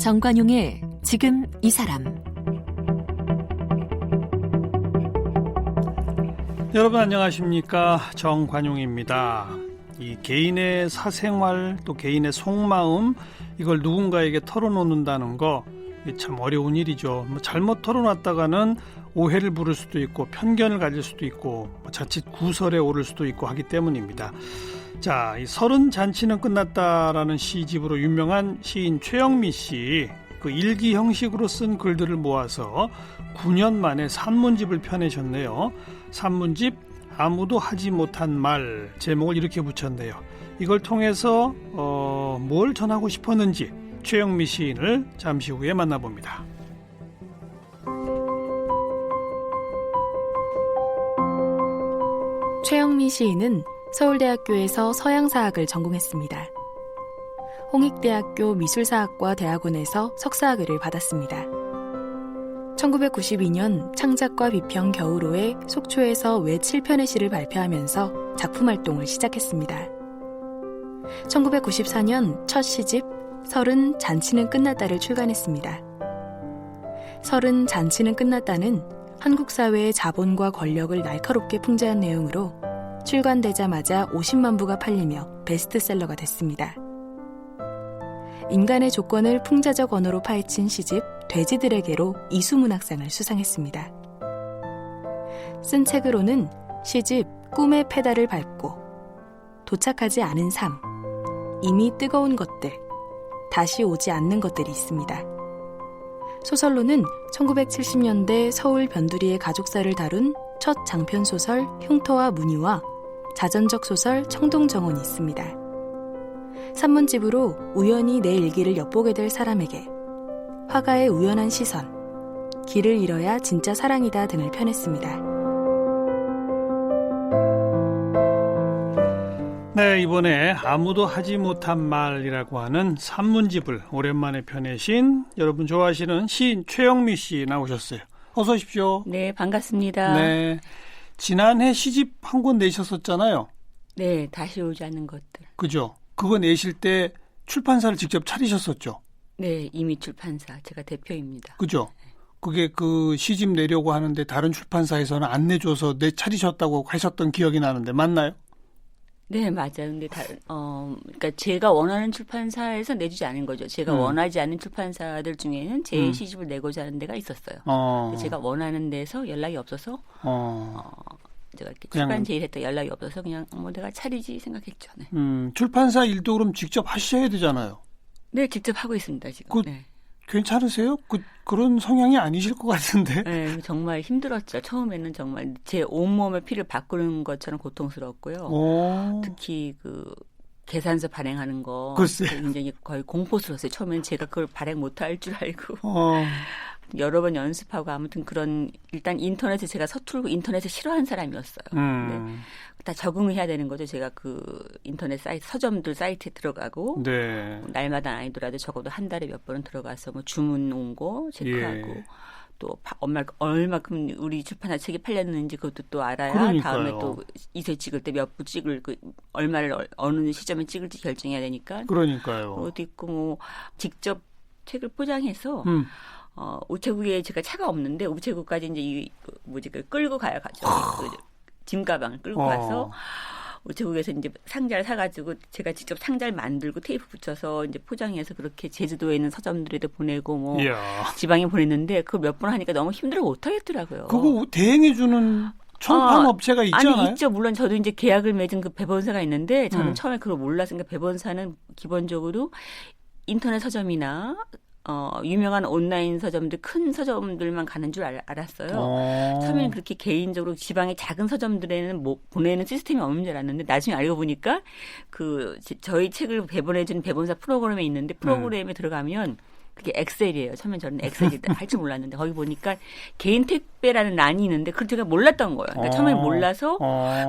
정관용의 지금 이 사람. 여러분 안녕하십니까? 정관용입니다. 이 개인의 사생활 또 개인의 속마음 이걸 누군가에게 털어놓는다는 거 참 어려운 일이죠. 잘못 털어놨다가는 오해를 부를 수도 있고 편견을 가질 수도 있고 자칫 구설에 오를 수도 있고 하기 때문입니다. 자, 이 서른 잔치는 끝났다라는 시집으로 유명한 시인 최영미 씨, 그 일기 형식으로 쓴 글들을 모아서 9년 만에 산문집을 펴내셨네요. 산문집 아무도 하지 못한 말, 제목을 이렇게 붙였네요. 이걸 통해서 뭘 전하고 싶었는지 최영미 시인을 잠시 후에 만나봅니다. 최영미 시인은 서울대학교에서 서양사학을 전공했습니다. 홍익대학교 미술사학과 대학원에서 석사학위를 받았습니다. 1992년 창작과 비평 겨울호에 속초에서 외 7편의 시를 발표하면서 작품 활동을 시작했습니다. 1994년 첫 시집 서른 잔치는 끝났다를 출간했습니다. 서른 잔치는 끝났다는 한국 사회의 자본과 권력을 날카롭게 풍자한 내용으로 출간되자마자 50만 부가 팔리며 베스트셀러가 됐습니다. 인간의 조건을 풍자적 언어로 파헤친 시집 돼지들에게로 이수문학상을 수상했습니다. 쓴 책으로는 시집 꿈의 페달을 밟고, 도착하지 않은 삶, 이미 뜨거운 것들, 다시 오지 않는 것들이 있습니다. 소설로는 1970년대 서울 변두리의 가족사를 다룬 첫 장편소설 흉터와 무늬와 자전적 소설 청동정원이 있습니다. 산문집으로 우연히 내 일기를 엿보게 될 사람에게, 화가의 우연한 시선, 길을 잃어야 진짜 사랑이다 등을 펴냈습니다. 네, 이번에 아무도 하지 못한 말이라고 하는 산문집을 오랜만에 펴내신 여러분 좋아하시는 시인 최영미 씨 나오셨어요. 어서 오십시오. 네, 반갑습니다. 네, 지난해 시집 한 권 내셨었잖아요. 네, 다시 오지 않는 것들. 그죠? 그거 내실 때 출판사를 직접 차리셨었죠? 네, 이미 출판사. 제가 대표입니다. 그죠? 그게 그 시집 내려고 하는데 다른 출판사에서는 안 내줘서 차리셨다고 하셨던 기억이 나는데 맞나요? 네, 맞아요. 근데 그러니까 제가 원하는 출판사에서 내주지 않은 거죠. 제가 원하지 않는 출판사들 중에는 제 시집을 내고자 하는 데가 있었어요. 제가 원하는 데서 연락이 없어서 제가 이렇게 출판 제의했다 연락이 없어서 그냥 내가 차리지 생각했죠. 네. 출판사 일도 그럼 직접 하셔야 되잖아요. 네, 직접 하고 있습니다 지금. 네. 괜찮으세요? 그런 성향이 아니실 것 같은데. 네, 정말 힘들었죠. 처음에는 정말 제 온몸의 피를 바꾸는 것처럼 고통스럽고요. 특히 그 계산서 발행하는 거 굉장히 거의 공포스러웠어요. 처음에는 제가 그걸 발행 못할 줄 알고 여러 번 연습하고 아무튼 그런 일단 인터넷에 제가 서툴고 인터넷을 싫어하는 사람이었어요. 근데 다 적응을 해야 되는 거죠. 제가 그 인터넷 사이트 서점들 사이트에 들어가고 네. 날마다 아니더라도 적어도 한 달에 몇 번은 들어가서 뭐 주문 온 거 체크하고 또 얼마큼 우리 출판사 책이 팔렸는지 그것도 또 알아야 그러니까요. 다음에 또 이세 찍을 때 몇 부 찍을 얼마를 어느 시점에 찍을지 결정해야 되니까. 그러니까요. 그것도 있고 뭐 직접 책을 포장해서 우체국에 제가 차가 없는데 우체국까지 이제 끌고 가죠. 짐 가방을 끌고 가서 우체국에서 이제 상자를 사가지고 제가 직접 상자를 만들고 테이프 붙여서 이제 포장해서 그렇게 제주도에 있는 서점들에도 보내고 지방에 보냈는데 그걸 몇 번 하니까 너무 힘들어 못 하겠더라고요. 그거 대행해주는 출판 업체가 있잖아요. 아니 있죠. 물론 저도 이제 계약을 맺은 그 배본사가 있는데 저는 처음에 그걸 몰랐으니까 배본사는 기본적으로 인터넷 서점이나 유명한 온라인 서점들, 큰 서점들만 가는 줄 알았어요. 처음에는 그렇게 개인적으로 지방의 작은 서점들에는 보내는 시스템이 없는 줄 알았는데 나중에 알고 보니까 저희 책을 배본해주는 배본사 프로그램에 있는데 프로그램에 들어가면 그게 엑셀이에요. 처음엔 저는 엑셀이 할 줄 몰랐는데 거기 보니까 개인 택배라는 란이 있는데 그걸 제가 몰랐던 거예요. 그러니까 처음엔 몰라서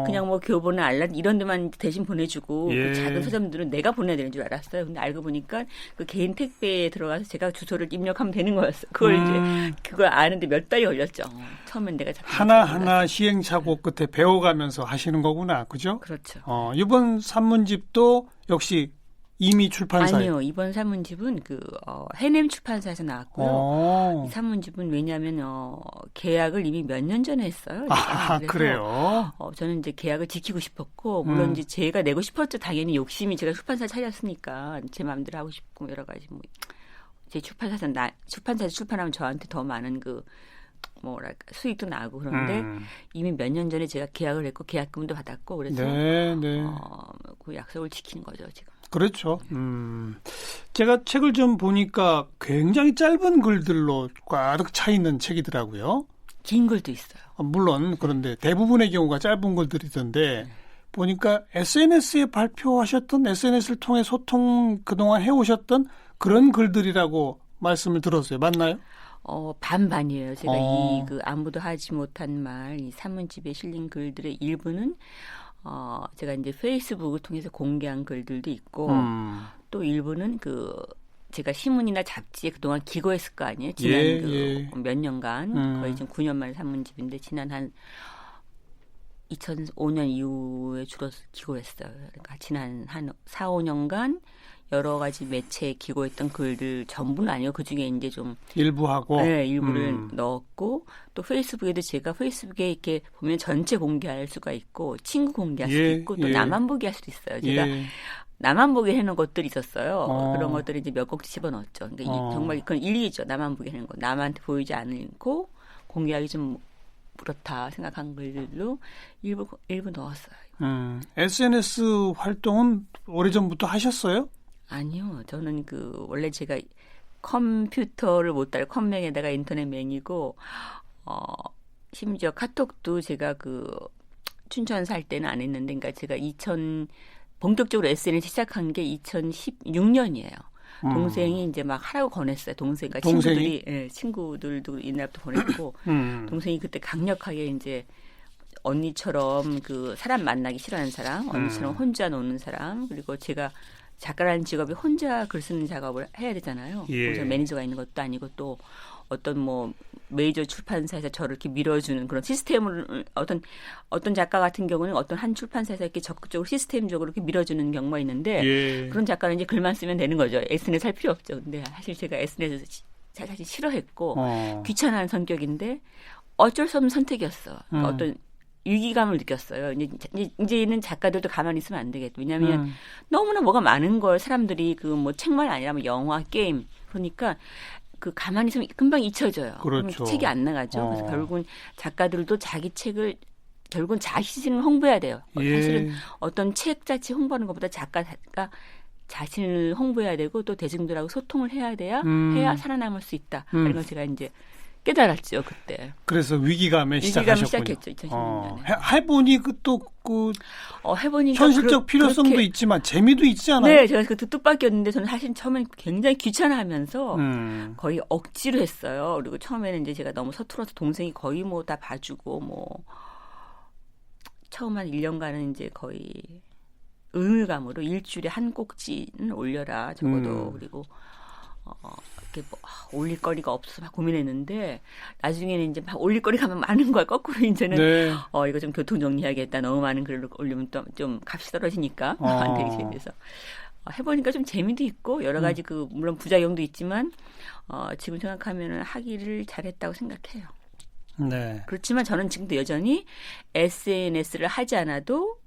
그냥 뭐 교보나 알람 이런 데만 대신 보내주고 그 작은 서점들은 내가 보내야 되는 줄 알았어요. 근데 알고 보니까 그 개인 택배에 들어가서 제가 주소를 입력하면 되는 거였어요. 그걸 이제 그걸 아는데 몇 달이 걸렸죠. 처음엔 내가 하나하나 시행착오 끝에 배워가면서 하시는 거구나. 그죠? 그렇죠. 이번 산문집도 역시 이미 출판사에. 아니요. 이번 산문집은 해냄 출판사에서 나왔고요. 이 산문집은 왜냐하면 계약을 이미 몇 년 전에 했어요. 아, 그래서, 그래요? 저는 이제 계약을 지키고 싶었고 물론 이제 제가 내고 싶었죠. 당연히 욕심이 제가 출판사 차렸으니까 제 마음대로 하고 싶고 여러 가지 제 출판사에서 출판하면 저한테 더 많은 수익도 나고 그런데 이미 몇 년 전에 제가 계약을 했고 계약금도 받았고 그래서 네. 그 약속을 지키는 거죠 지금. 그렇죠. 제가 책을 좀 보니까 굉장히 짧은 글들로 가득 차 있는 책이더라고요. 긴 글도 있어요. 물론 그런데 대부분의 경우가 짧은 글들이던데 보니까 SNS에 발표하셨던 SNS를 통해 소통 그동안 해오셨던 그런 글들이라고 말씀을 들었어요. 맞나요? 반반이에요. 제가 아무도 하지 못한 말, 이 산문집에 실린 글들의 일부는 제가 이제 페이스북을 통해서 공개한 글들도 있고 또 일부는 제가 신문이나 잡지에 그동안 기고했을 거 아니에요. 지난 몇 년간 거의 지금 9년 만에 산문집인데 지난 한 2005년 이후에 주로 기고했어요. 그러니까 지난 한 4, 5년간 여러 가지 매체에 기고했던 글들 전부는 아니고 그중에 이제 좀 일부하고 일부를 넣었고 또 페이스북에도 제가 페이스북에 이렇게 보면 전체 공개할 수가 있고 친구 공개할 수도 있고 또 나만 보게 할 수도 있어요. 제가 나만 보게 해놓은 것들이 있었어요. 그런 것들을 이제 몇 곡 집어넣었죠. 그러니까 정말 그건 일리죠. 나만 보게 하는 거. 남한테 보이지 않고 공개하기 좀 그렇다 생각한 글들로 일부 넣었어요. SNS 활동은 오래전부터 하셨어요? 아니요. 저는 원래 제가 컴퓨터를 못 달고 컴맹에다가 인터넷맹이고 심지어 카톡도 제가 춘천 살 때는 안 했는데 그러니까 제가 본격적으로 SNS 시작한 게 2016년이에요. 동생이 이제 막 하라고 권했어요. 동생과 친구들도 이날부터 보냈고 동생이 그때 강력하게 이제 언니처럼 사람 만나기 싫어하는 사람, 언니처럼 혼자 노는 사람, 그리고 제가 작가라는 직업이 혼자 글 쓰는 작업을 해야 되잖아요. 그래서 매니저가 있는 것도 아니고 또 어떤 메이저 출판사에서 저를 이렇게 밀어주는 그런 시스템을 어떤 작가 같은 경우는 어떤 한 출판사에서 이렇게 적극적으로 시스템적으로 이렇게 밀어주는 경우가 있는데 그런 작가는 이제 글만 쓰면 되는 거죠. SNS 할 필요 없죠. 근데 사실 제가 SNS 사실 싫어했고 귀찮아하는 성격인데 어쩔 수 없는 선택이었어. 그러니까 어떤 위기감을 느꼈어요. 이제는 작가들도 가만히 있으면 안 되겠다. 왜냐하면 너무나 뭐가 많은 걸 사람들이 책만 아니라 영화, 게임 그러니까 가만히 있으면 금방 잊혀져요. 그렇죠. 책이 안 나가죠. 그래서 결국은 작가들도 자기 책을 결국은 자신을 홍보해야 돼요. 사실은 어떤 책 자체 홍보하는 것보다 작가가 자신을 홍보해야 되고 또 대중들하고 소통을 해야 살아남을 수 있다. 이런 걸 제가 이제 깨달았죠 그때. 그래서 위기감에 시작하셨군요. 시작했죠 2016년에. 해보니 해보니까 현실적 필요성도 있지만 재미도 있지 않아요? 네, 제가 그 뜻밖이었는데 저는 사실 처음엔 굉장히 귀찮아하면서 거의 억지로 했어요. 그리고 처음에는 이제 제가 너무 서툴러서 동생이 거의 다 봐주고 처음 한 1년간은 이제 거의 의무감으로 일주일에 한 꼭지는 올려라 적어도 그리고 이렇게 올릴 거리가 없어서 막 고민했는데 나중에는 이제 막 올릴 거리가 많은 거야. 거꾸로 이제는 이거 좀 교통 정리해야겠다. 너무 많은 글을 올리면 또 좀 값이 떨어지니까 되게 재미있어. 해보니까 좀 재미도 있고 여러 가지 물론 부작용도 있지만 지금 생각하면은 하기를 잘했다고 생각해요. 네. 그렇지만 저는 지금도 여전히 SNS를 하지 않아도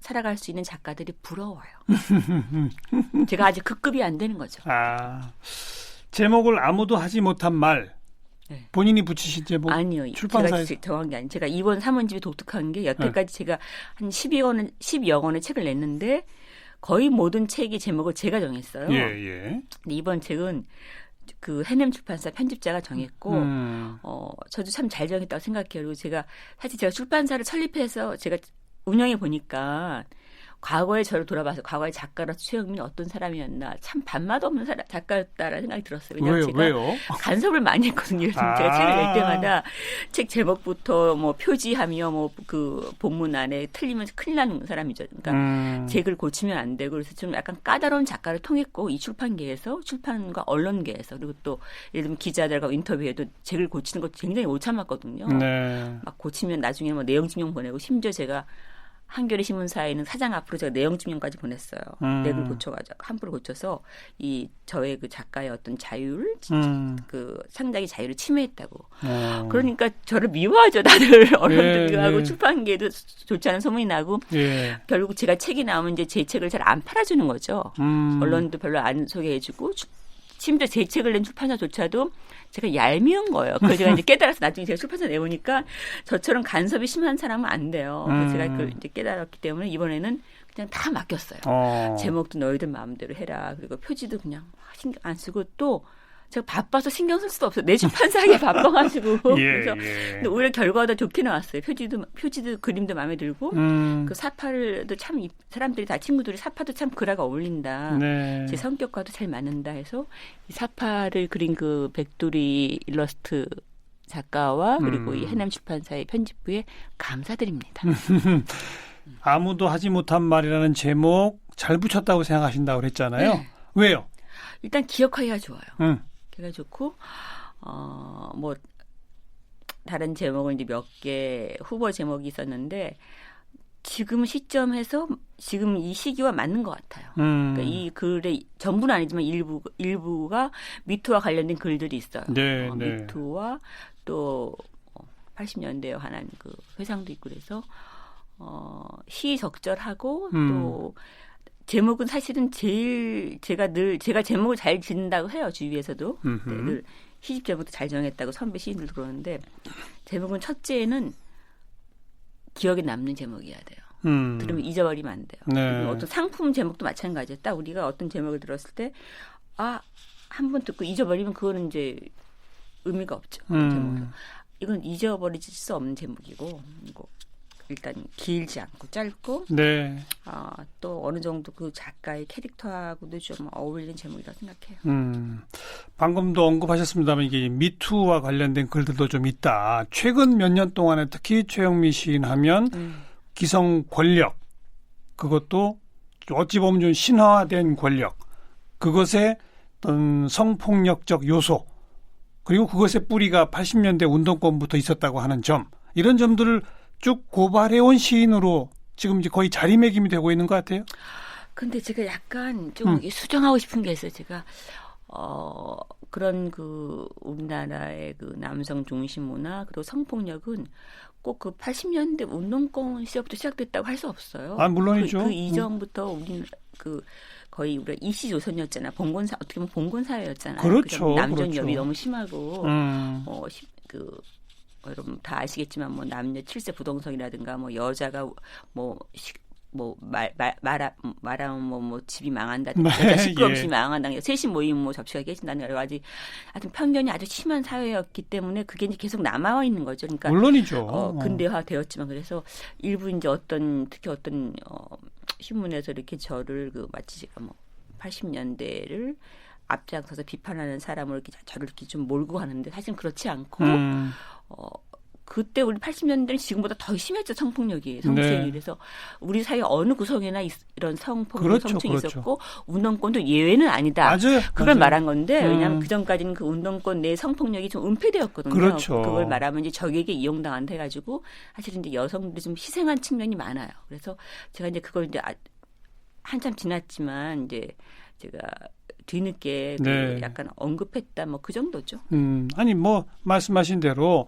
살아갈 수 있는 작가들이 부러워요. 제가 아직 그 급이 안 되는 거죠. 제목을 아무도 하지 못한 말. 본인이 붙이신 제목? 아니요. 출판사에서 제가 정한 게 아니에요. 제가 이번 산문집이 독특한 게 여태까지 제가 한 10여 권의 책을 냈는데 거의 모든 책의 제목을 제가 정했어요. 근데 이번 책은 해냄 출판사 편집자가 정했고 저도 참 잘 정했다고 생각해요. 그리고 제가 출판사를 설립해서 제가 운영해 보니까 과거에 저를 돌아봐서 과거의 작가로서 최영민이 어떤 사람이었나 참 밥맛 없는 작가였다라는 생각이 들었어요. 왜냐하면 왜요? 간섭을 많이 했거든요. 제가 책을 낼 때마다 책 제목부터 표지하며 본문 안에 틀리면 큰일 나는 사람이죠. 그러니까 제 글 고치면 안 되고 그래서 좀 약간 까다로운 작가를 통했고 이 출판계에서 출판과 언론계에서 그리고 또 예를 들면 기자들과 인터뷰에도 제 글 고치는 거 굉장히 못 참았거든요. 막 고치면 나중에 내용 증명 보내고 심지어 제가 한겨레 신문사에는 사장 앞으로 제가 내용 증명까지 보냈어요. 렉을 고쳐가지고 함부로 고쳐서 저의 그 작가의 어떤 자율, 그 창작의 자유를 침해했다고. 그러니까 저를 미워하죠. 다들 언론도 미워하고 출판계도 좋지 않은 소문이 나고 결국 제가 책이 나오면 이제 제 책을 잘 안 팔아주는 거죠. 언론도 별로 안 소개해주고 심지어 제 책을 낸 출판사조차도 제가 얄미운 거예요. 그걸 제가 이제 깨달아서 나중에 제가 출판사 내보니까 저처럼 간섭이 심한 사람은 안 돼요. 그래서 제가 그걸 이제 깨달았기 때문에 이번에는 그냥 다 맡겼어요. 제목도 너희들 마음대로 해라. 그리고 표지도 그냥 신경 안 쓰고 또 제가 바빠서 신경 쓸 수도 없어요. 내 출판사하기 바빠가지고. 그래서 근데 오히려 결과가 더 좋게 나왔어요. 표지도 그림도 마음에 들고 그 사파도 참 사람들이 다 친구들이 사파도 참 글하고 어울린다. 네. 제 성격과도 잘 맞는다 해서 이 사파를 그린 그 백두리 일러스트 작가와 그리고 이 해남 출판사의 편집부에 감사드립니다. 아무도 하지 못한 말이라는 제목 잘 붙였다고 생각하신다고 그랬잖아요. 네. 왜요? 일단 기억하기가 좋아요. 기가 좋고 뭐 다른 제목은 이제 몇 개 후보 제목이 있었는데 지금 시점에서 지금 이 시기와 맞는 것 같아요. 그러니까 이 글의 전부는 아니지만 일부가 미투와 관련된 글들이 있어요. 네, 미투와 또 80년대에 관한 그 회상도 있고 그래서 시적절하고 또 제목은 사실은 제가 제목을 잘 짓는다고 해요. 주위에서도. 네, 늘 시집 제목도 잘 정했다고 선배 시인들도 그러는데 제목은 첫째는 기억에 남는 제목이어야 돼요. 들으면 잊어버리면 안 돼요. 네. 어떤 상품 제목도 마찬가지예요. 딱 우리가 어떤 제목을 들었을 때 한 번 듣고 잊어버리면 그거는 이제 의미가 없죠. 제목에서. 이건 잊어버리질 수 없는 제목이고 일단 길지 않고 짧고 또 어느 정도 그 작가의 캐릭터하고도 좀 어울리는 제목이라고 생각해요. 방금도 언급하셨습니다만 이게 미투와 관련된 글들도 좀 있다. 최근 몇 년 동안에 특히 최영미 시인 하면 기성 권력 그것도 어찌 보면 좀 신화된 권력 그것의 어떤 성폭력적 요소 그리고 그것의 뿌리가 80년대 운동권부터 있었다고 하는 점 이런 점들을 쭉 고발해온 시인으로 지금 이제 거의 자리매김이 되고 있는 것 같아요. 근데 제가 약간 좀 수정하고 싶은 게 있어요. 제가 그런 그 우리나라의 그 남성 중심 문화 그리고 성폭력은 꼭 그 80년대 운동권 시절부터 시작됐다고 할 수 없어요. 물론이죠. 그 이전부터 우리 거의 우리가 입시조선이었잖아. 어떻게 보면 봉건 사회였잖아요. 그렇죠. 남존 그렇죠. 여비 너무 심하고 여러분 다 아시겠지만 뭐 남녀 7세 부동성이라든가 뭐 여자가 말하면 뭐 집이 망한다든가 여자 시끄러운 집이 망한다든가 셋이 모이면 뭐 접시가 깨진다든가 여러 가지 하여튼 편견이 아주 심한 사회였기 때문에 그게 이제 계속 남아와 있는 거죠. 그러니까 물론이죠. 근대화 되었지만 그래서 일부 이제 특히 어떤 신문에서 이렇게 저를 마치 제가 뭐 80년대를 앞장서서 비판하는 사람을 이렇게 저를 이렇게 좀 몰고 가는데 사실은 그렇지 않고 그때 우리 80년대는 지금보다 더 심했죠. 성폭력이 성추행이. 그래서 우리 사회 어느 구석에나 이런 성폭력 성추행이 있었고 운동권도 예외는 아니다. 맞아요. 그걸 말한 건데 왜냐하면 그전까지는 그 운동권 내 성폭력이 좀 은폐되었거든요. 그렇죠. 그걸 말하면 이제 적에게 이용당한다 해가지고 사실은 이제 여성들이 좀 희생한 측면이 많아요. 그래서 제가 이제 그걸 이제 한참 지났지만 이제 제가 뒤늦게 약간 언급했다 뭐 그 정도죠. 아니 뭐 말씀하신 대로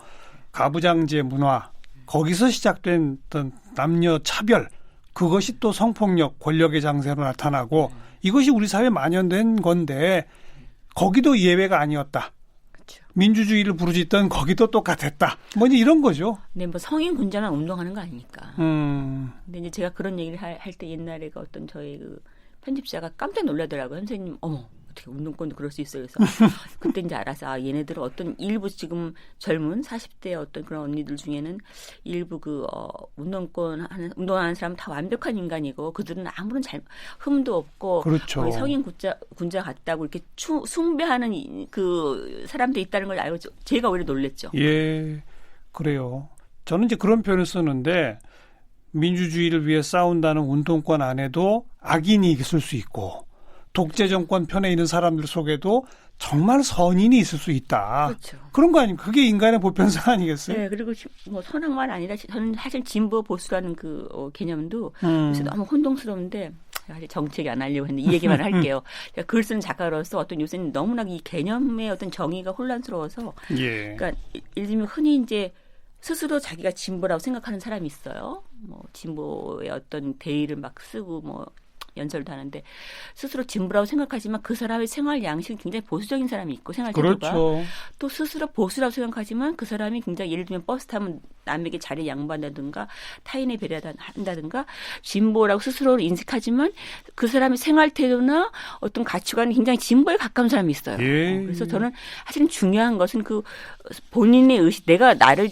가부장제 문화 거기서 시작된 어떤 남녀 차별 그것이 또 성폭력 권력의 장세로 나타나고 이것이 우리 사회에 만연된 건데 거기도 예외가 아니었다. 그렇죠. 민주주의를 부르짖던 거기도 똑같았다. 뭐 이런 거죠. 네, 뭐 성인 군자만 운동하는 거 아니니까. 근데 이제 제가 그런 얘기를 할 때 옛날에 어떤 저희 그 편집자가 깜짝 놀라더라고요. 선생님, 어떻게 운동권도 그럴 수 있어요. 그래서 그때 이제 알아서 잘못들은 어떤 일부 지금 젊은 40대 어떤 그런 언니들 중에는 일부 운동하는 사람은 다 완벽한 인간이고 그들은 아무런 흠도 없고 그렇죠. 거의 성인 군자 같다고 이렇게 숭배하는 그 사람도 있다는 걸 알고 제가 오히려 놀랬죠. 예, 그래요. 저는 이제 그런 표현을 쓰는데 민주주의를 위해 싸운다는 운동권 안에도 악인이 있을 수 있고 독재 정권 편에 있는 사람들 속에도 정말 선인이 있을 수 있다. 그렇죠. 그런 거 아닙니까? 그게 인간의 보편성 아니겠어요? 네, 그리고 뭐 선악만 아니라 저는 사실 진보 보수라는 그 개념도 그래서 너무 혼동스러운데 사실 정책이 안 하려고 했는데 이 얘기만 할게요. 제가 글 쓰는 작가로서 어떤 요새는 너무나 이 개념의 어떤 정의가 혼란스러워서 예. 그러니까 예를 들면 흔히 이제 스스로 자기가 진보라고 생각하는 사람이 있어요. 뭐 진보의 어떤 대의를 막 쓰고 뭐 연설도 하는데 스스로 진보라고 생각하지만 그 사람의 생활 양식은 굉장히 보수적인 사람이 있고 생활 태도가 그렇죠. 또 스스로 보수라고 생각하지만 그 사람이 굉장히 예를 들면 버스 타면 남에게 자리 양보한다든가 타인의 배려한다든가 진보라고 스스로를 인식하지만 그 사람의 생활 태도나 어떤 가치관이 굉장히 진보에 가까운 사람이 있어요. 예. 그래서 저는 사실은 중요한 것은 그 본인의 의식, 내가 나를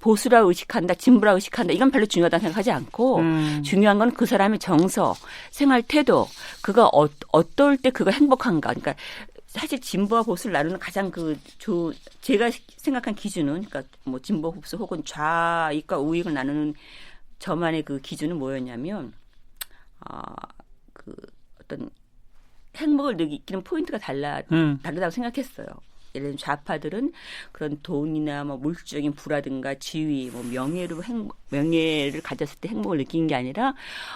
보수라고 의식한다, 진보라고 의식한다, 이건 별로 중요하다고 생각하지 않고 중요한 건 그 사람의 정서, 생활 태도, 그가 어떨 때 그가 행복한가. 그러니까 사실 진보와 보수를 나누는 가장 제가 생각한 기준은, 그러니까 뭐 진보 보수 혹은 좌익과 우익을 나누는 저만의 그 기준은 뭐였냐면, 그 어떤 행복을 느끼는 포인트가 다르다고 생각했어요. 예를 들면 좌파들은 그런 돈이나 뭐 물질적인 부라든가 지위, 뭐 명예를 가졌을 때 행복을 느끼는 게 아니라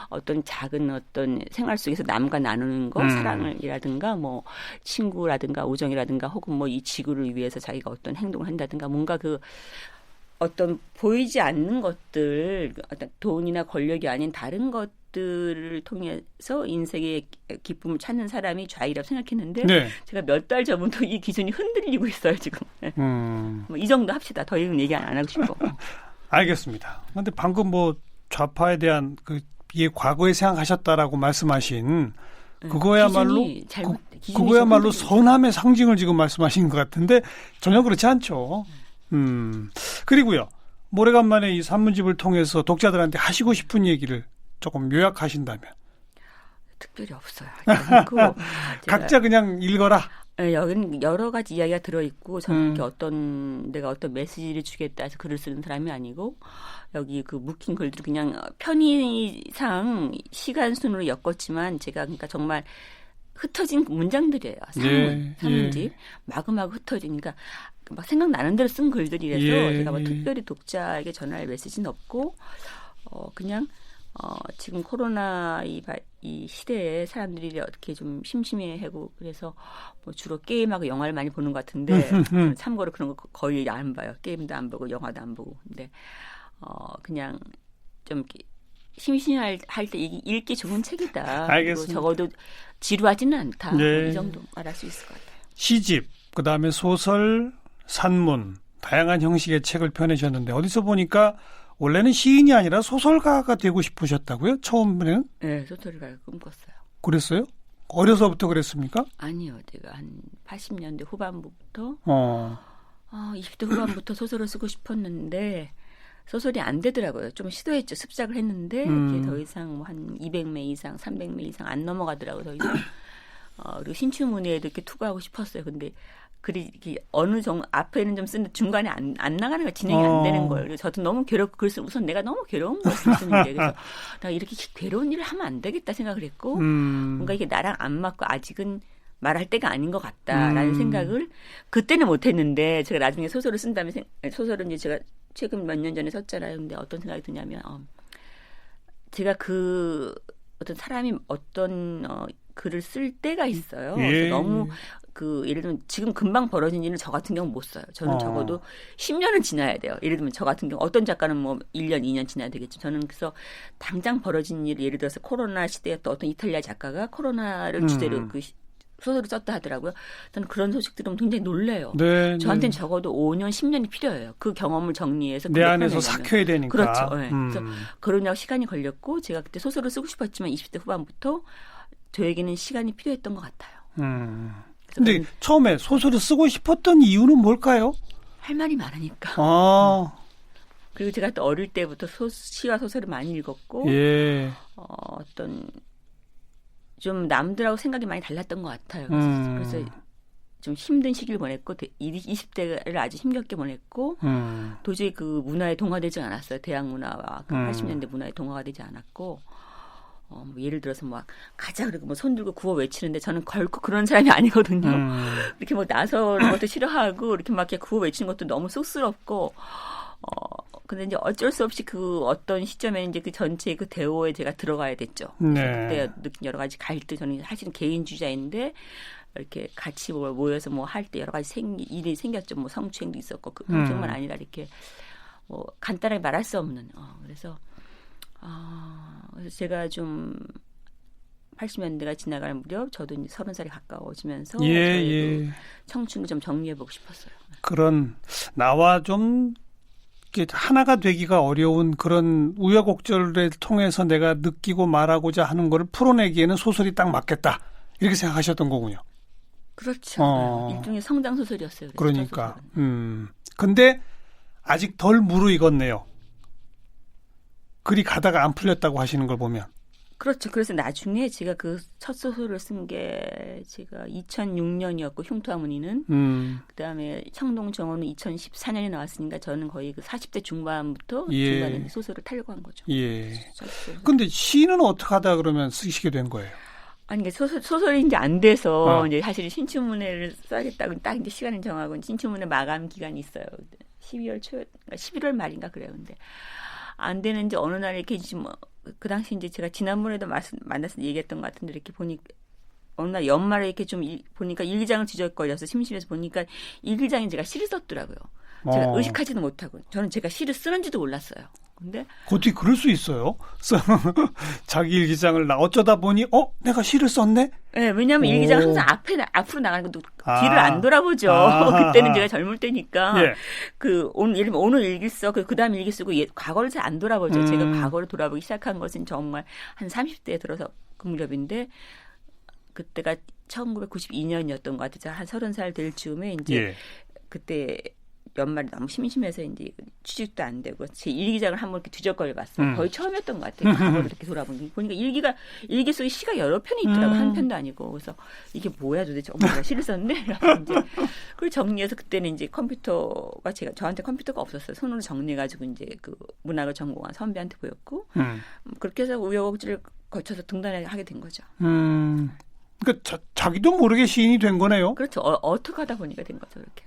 어떤 작은 어떤 생활 속에서 남과 나누는 거, 사랑이라든가 뭐 친구라든가 우정이라든가 혹은 뭐 이 지구를 위해서 자기가 어떤 행동을 한다든가 뭔가 그 어떤 보이지 않는 것들, 어떤 돈이나 권력이 아닌 다른 것들을 통해서 인생의 기쁨을 찾는 사람이 좌익이라고 생각했는데 네. 제가 몇 달 전부터 이 기준이 흔들리고 있어요 지금. 뭐 이 정도 합시다. 더 이상 얘기 안 하고 싶어. 알겠습니다. 그런데 방금 뭐 좌파에 대한 이게 과거에 생각하셨다라고 말씀하신 그거야말로 그거야말로 선함의 상징을 지금 말씀하신 것 같은데 전혀 그렇지 않죠. 그리고요. 오래간만에 이 산문집을 통해서 독자들한테 하시고 싶은 얘기를 조금 요약하신다면. 특별히 없어요. 각자 그냥 읽어라. 네, 여기는 여러 가지 이야기가 들어있고 저는 내가 어떤 메시지를 주겠다 해서 글을 쓰는 사람이 아니고 여기 그 묶인 글들을 그냥 편의상 시간 순으로 엮었지만 제가 그러니까 정말 흩어진 문장들이에요. 산문집. 마구마구 흩어지니까 막 생각나는 대로 쓴 글들이라서 제가 뭐 특별히 독자에게 전할 메시지는 없고 그냥 지금 코로나 이 시대에 사람들이 어떻게 좀 심심해하고 그래서 뭐 주로 게임하고 영화를 많이 보는 것 같은데 참고로 그런 거 거의 안 봐요. 게임도 안 보고 영화도 안 보고. 근데 그냥 좀 심심할 때 읽기 좋은 책이다. 알겠습니다. 적어도 지루하지는 않다. 네. 뭐 이 정도 말할 수 있을 것 같아요. 시집, 그다음에 소설, 산문, 다양한 형식의 책을 펴내셨는데 어디서 보니까 원래는 시인이 아니라 소설가가 되고 싶으셨다고요? 처음에는? 네, 소설가를 꿈꿨어요. 그랬어요? 어려서부터 그랬습니까? 아니요. 제가 한 80년대 후반부터 20대 후반부터 소설을 쓰고 싶었는데 소설이 안 되더라고요. 좀 시도했죠. 습작을 했는데 이게 더 이상 뭐 한 200매 이상, 300매 이상 안 넘어가더라고요. 더 이상. 그리고 신춘문예에도 이렇게 투과하고 싶었어요. 근데 글이 어느 정도 앞에는 좀 쓰는데 중간에 안 나가는 거 진행이 안 되는 거예요. 그래서 저도 너무 괴롭고 그래서 우선 내가 너무 괴로운 거예요. 쓰는데 그래서 나 이렇게 괴로운 일을 하면 안 되겠다 생각을 했고 뭔가 이게 나랑 안 맞고 아직은 말할 때가 아닌 것 같다라는 생각을 그때는 못했는데 제가 나중에 소설을 쓴 다음에 소설은 이제 제가 최근 몇 년 전에 썼잖아요. 근데 어떤 생각이 드냐면 제가 그 어떤 사람이 어떤 글을 쓸 때가 있어요. 그래서 너무 예를 들면 지금 금방 벌어진 일은 저 같은 경우는 못 써요. 저는 적어도 10년은 지나야 돼요. 예를 들면 저 같은 경우 어떤 작가는 뭐 1년, 2년 지나야 되겠죠. 저는 그래서 당장 벌어진 일, 예를 들어서 코로나 시대였던 어떤 이탈리아 작가가 코로나를 주제로 그 소설을 썼다 하더라고요. 저는 그런 소식 들으면 굉장히 놀래요. 네, 저한테는 적어도 5년, 10년이 필요해요. 그 경험을 정리해서 내 안에서 삭혀야 되니까. 그렇죠. 네. 그래서 그러냐고 시간이 걸렸고 제가 그때 소설을 쓰고 싶었지만 20대 후반부터 저에게는 시간이 필요했던 것 같아요. 근데 처음에 소설을 쓰고 싶었던 이유는 뭘까요? 할 말이 많으니까. 그리고 제가 또 어릴 때부터 시와 소설을 많이 읽었고 어떤 좀 남들하고 생각이 많이 달랐던 것 같아요. 그래서 좀 힘든 시기를 보냈고 20대를 아주 힘겹게 보냈고 도저히 그 문화에 동화되지 않았어요. 대학 문화와 그 80년대 문화에 동화가 되지 않았고 뭐 예를 들어서 막 가자 그러고 뭐 손 들고 구호 외치는데 저는 결코 그런 사람이 아니거든요. 이렇게 뭐 나서는 것도 싫어하고 이렇게 막 이렇게 구호 외치는 것도 너무 쑥스럽고 근데 이제 어쩔 수 없이 그 어떤 시점에 이제 그 전체 그 대오에 제가 들어가야 됐죠. 네. 그때 느낀 여러 가지 갈등 저는 사실은 개인주의자인데 이렇게 같이 모여서 뭐 할 때 여러 가지 일이 생겼죠. 뭐 성추행도 있었고 그 성추행만 아니라 이렇게 뭐 간단하게 말할 수 없는 그래서 제가 좀 80년대가 지나갈 무렵 저도 이제 30살이 가까워지면서 예. 청춘을 좀 정리해보고 싶었어요. 그런 나와 좀 이렇게 하나가 되기가 어려운 그런 우여곡절을 통해서 내가 느끼고 말하고자 하는 거를 풀어내기에는 소설이 딱 맞겠다. 이렇게 생각하셨던 거군요. 그렇죠. 일종의 성장 소설이었어요. 그러니까. 근데 아직 덜 무르익었네요. 글이 가다가 안 풀렸다고 하시는 걸 보면. 그렇죠. 그래서 나중에 제가 그 첫 소설을 쓴 게 제가 2006년이었고 흉터와무늬는 그다음에 청동정원은 2014년에 나왔으니까 저는 거의 그 40대 중반부터 중반에 소설을 타려고 한 거죠. 예. 근데 시는 어떻게 하다 그러면 쓰시게 된 거예요? 아니, 소설이 이제 안 돼서 이제 사실 신춘문예를 써야겠다고 딱 이제 시간을 정하고 신춘문예 마감 기간이 있어요. 12월 초, 11월 말인가 그래요. 근데 안 되는지 어느 날 이렇게 뭐 그 당시 이제 제가 지난번에도 만나서 얘기했던 것 같은데 이렇게 보니 어느 날 연말에 이렇게 좀 보니까 일기장을 뒤적거려서 심심해서 보니까 일기장에 제가 시를 썼더라고요. 제가 의식하지도 못하고 저는 제가 시를 쓰는지도 몰랐어요. 근데 어떻게 그럴 수 있어요? 자기 일기장을 어쩌다 보니 내가 시를 썼네? 네, 왜냐하면 일기장 항상 앞으로 나가는 것도 뒤를 안 돌아보죠. 그때는 제가 젊을 때니까 예를 들면 오늘 일기 써 그 다음 일기 쓰고 과거를 잘 안 돌아보죠. 제가 과거를 돌아보기 시작한 것은 정말 한 30대에 들어서 그 무렵인데 그때가 1992년이었던 것 같아요. 제가 한 30살 될 즈음에 이제 그때 연말에 너무 심심해서 이제 취직도 안 되고 제 일기장을 한번 이렇게 뒤적거려 봤어요. 거의 처음이었던 것 같아요. 과거를 이렇게 돌아보니까 일기 속에 시가 여러 편이 있더라고요. 한 편도 아니고. 그래서 이게 뭐야 도대체 내가 시를 썼네? 이제 그걸 정리해서 그때는 이제 컴퓨터가 저한테 컴퓨터가 없었어요. 손으로 정리해가지고 이제 그 문학을 전공한 선배한테 보였고 그렇게 해서 우여곡절을 거쳐서 등단하게 된 거죠. 그러니까 자기도 모르게 시인이 된 거네요. 그렇죠. 어떻게 하다 보니까 된 거죠. 이렇게.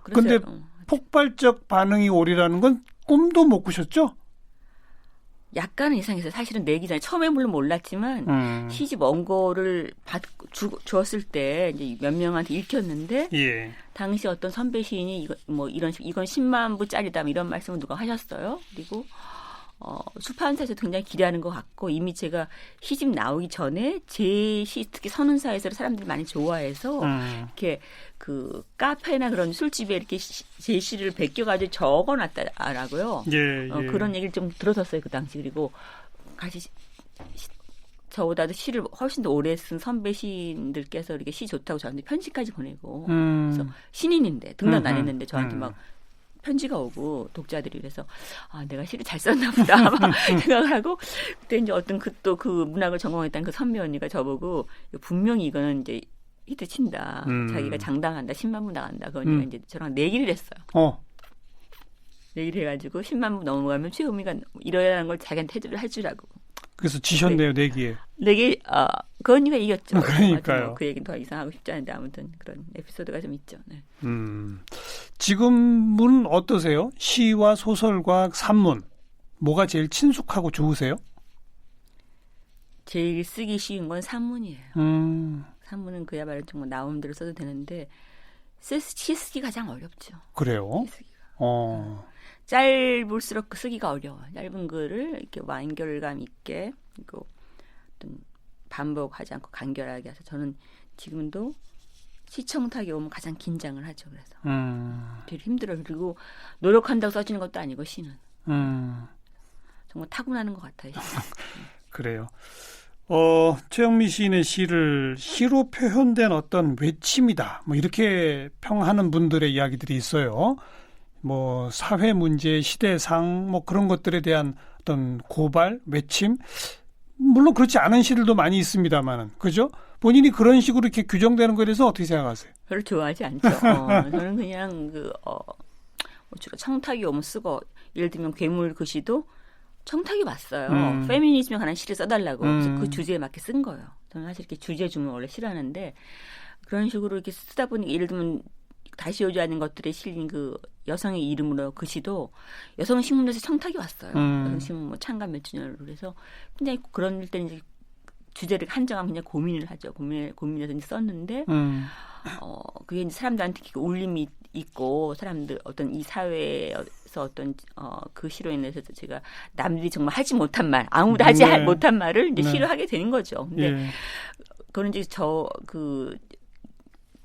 근데 폭발적 반응이 오리라는 건 꿈도 못 꾸셨죠? 약간은 이상했어요. 사실은 내기 전에 처음에 물론 몰랐지만 시집 원고를 주었을 때 이제 몇 명한테 읽혔는데 당시 어떤 선배 시인이 이건 10만 부짜리다 이런 말씀을 누가 하셨어요. 그리고出版사에서 굉장히 기대하는 것 같고 이미 제가 시집 나오기 전에 제 시 특히 선운사에서 사람들이 많이 좋아해서 이렇게 그 카페나 그런 술집에 이렇게 제 시를 베껴가지고 적어놨다라고요. 그런 얘기를 좀 들었었어요 그 당시. 그리고 같이 저보다도 시를 훨씬 더 오래 쓴 선배 시인들께서 이렇게 시 좋다고 저한테 편지까지 보내고 그래서 신인인데 등단 안 했는데 저한테 막 편지가 오고 독자들이 그래서 내가 시를 잘 썼나 보다 막 생각을 하고 그때 이제 어떤 그 문학을 전공했다는 그 선배 언니가 저보고 분명히 이거는 이제 히트 친다. 자기가 장당한다. 10만 부 나간다. 그 언니가 이제 저랑 내기를 했어요. 내기를 해가지고 10만 부 넘어가면 최우미가 이러야하는 걸 자기한테 해주라고. 그래서 지셨네요. 내기에. 그 언니가 이겼죠. 그러니까요. 그 얘기는 더 이상하고 싶지 않은데 아무튼 그런 에피소드가 좀 있죠. 네. 지금은 어떠세요? 시와 소설과 산문 뭐가 제일 친숙하고 좋으세요? 제일 쓰기 쉬운 건 산문이에요. 산문은 그야말로 정말 나온 대로 써도 되는데 시 쓰기 가장 어렵죠. 그래요? 짧을수록 쓰기가 어려워요. 짧은 글을 이렇게 완결감 있게 그리고 어떤 반복하지 않고 간결하게 해서 저는 지금도 시청탁이 오면 가장 긴장을 하죠. 그래서 되게 힘들어요. 그리고 노력한다고 써지는 것도 아니고 시는 정말 타고나는 것 같아요. 그래요. 최영미 시인의 시를 시로 표현된 어떤 외침이다. 이렇게 평하는 분들의 이야기들이 있어요. 사회 문제, 시대상 그런 것들에 대한 어떤 고발, 외침. 물론 그렇지 않은 시들도 많이 있습니다만은, 그죠? 본인이 그런 식으로 이렇게 규정되는 거에 대해서 어떻게 생각하세요? 별로 좋아하지 않죠. 저는 그냥 주로 청탁이 오면 쓰고, 예를 들면 괴물 글씨도 청탁이 왔어요. 페미니즘에 관한 시를 써달라고. 그래서 그 주제에 맞게 쓴 거예요. 저는 사실 이렇게 주제 주문 원래 싫어하는데 그런 식으로 이렇게 쓰다 보니 예를 들면 다시 여자하는 것들에 실린 그 여성의 이름으로 그 시도 여성 신문에서 청탁이 왔어요. 여성 신문 뭐 창간 몇 주년으로 그래서 굉장히 그런 때 이제 주제를 한정하면 그냥 고민을 하죠. 고민해서 이제 썼는데 그게 이제 사람들한테 울림이 있고 사람들 어떤 이 사회에서 어떤 그 시로 인해서 제가 남들이 정말 하지 못한 말 아무도 하지 못한 말을 이제 시로 하게 되는 거죠. 근데 그건 이제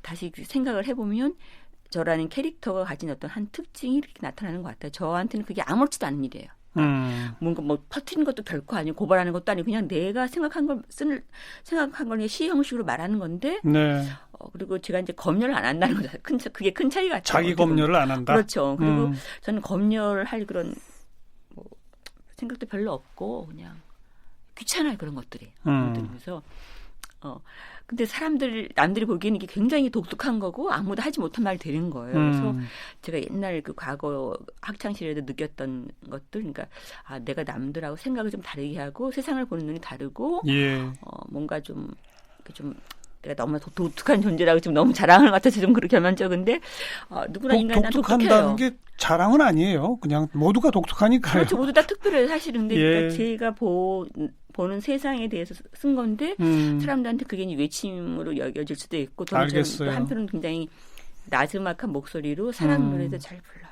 다시 생각을 해보면 저라는 캐릭터가 가진 어떤 한 특징이 이렇게 나타나는 것 같아요. 저한테는 그게 아무렇지도 않은 일이에요. 뭔가 뭐 퍼뜨리는 것도 결코 아니고 고발하는 것도 아니고 그냥 내가 생각한 걸 그냥 시 형식으로 말하는 건데 그리고 제가 이제 검열을 안 한다는 거죠. 그게 큰 차이 같아요. 자기 검열을 안 한다. 그렇죠. 그리고 저는 검열할 그런 뭐 생각도 별로 없고 그냥 귀찮아요 그런 것들이. 그래서 근데 남들이 보기에는 이게 굉장히 독특한 거고 아무도 하지 못한 말이 되는 거예요. 그래서 제가 옛날 그 과거 학창시절에도 느꼈던 것들, 그러니까 내가 남들하고 생각을 좀 다르게 하고 세상을 보는 눈이 다르고 뭔가 좀 내가 너무 독특한 존재라고 좀 너무 자랑하는 것 같아서 좀 그렇게 결만적인데 누구나 인간은 독특한다는 게 자랑은 아니에요. 그냥 모두가 독특하니까요. 그렇죠. 모두 다 특별해요. 사실은. 근데 그러니까 제가 보는 세상에 대해서 쓴 건데 사람들한테 그게 외침으로 여겨질 수도 있고 또 한편은 굉장히 나지막한 목소리로 사랑 노래도 잘 불러요.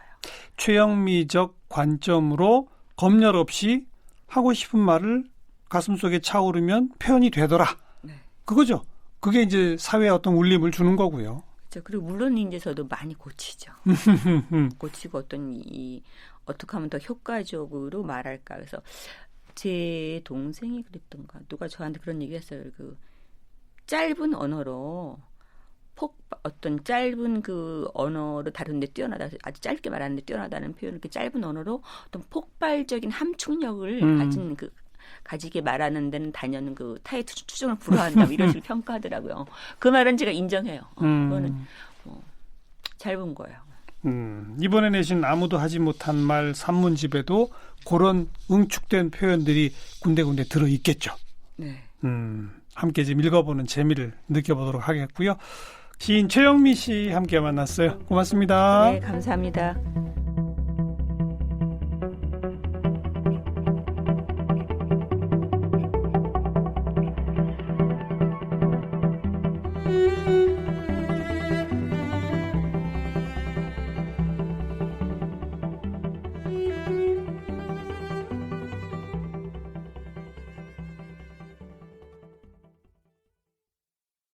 최영미적 관점으로 검열 없이 하고 싶은 말을 가슴속에 차오르면 표현이 되더라. 그거죠. 그게 이제 사회에 어떤 울림을 주는 거고요. 그렇죠. 그리고 물론 이제 저도 많이 고치죠. 고치고 어떻게 하면 더 효과적으로 말할까. 그래서 제 동생이 그랬던가 누가 저한테 그런 얘기했어요. 그 짧은 언어로 어떤 짧은 그 언어로 다루는데 뛰어나다, 아주 짧게 말하는데 뛰어나다는 표현을 이렇게 짧은 언어로 어떤 폭발적인 함축력을 가지게 말하는 데는 단연 그 타의 추종을 불허한다 이런 식으로 평가하더라고요. 그 말은 제가 인정해요. 그거는 잘 본 거예요. 이번에 내신 아무도 하지 못한 말 산문집에도 그런 응축된 표현들이 군데군데 들어있겠죠. 네. 함께 좀 읽어보는 재미를 느껴보도록 하겠고요. 시인 최영미 씨 함께 만났어요. 고맙습니다. 네, 감사합니다.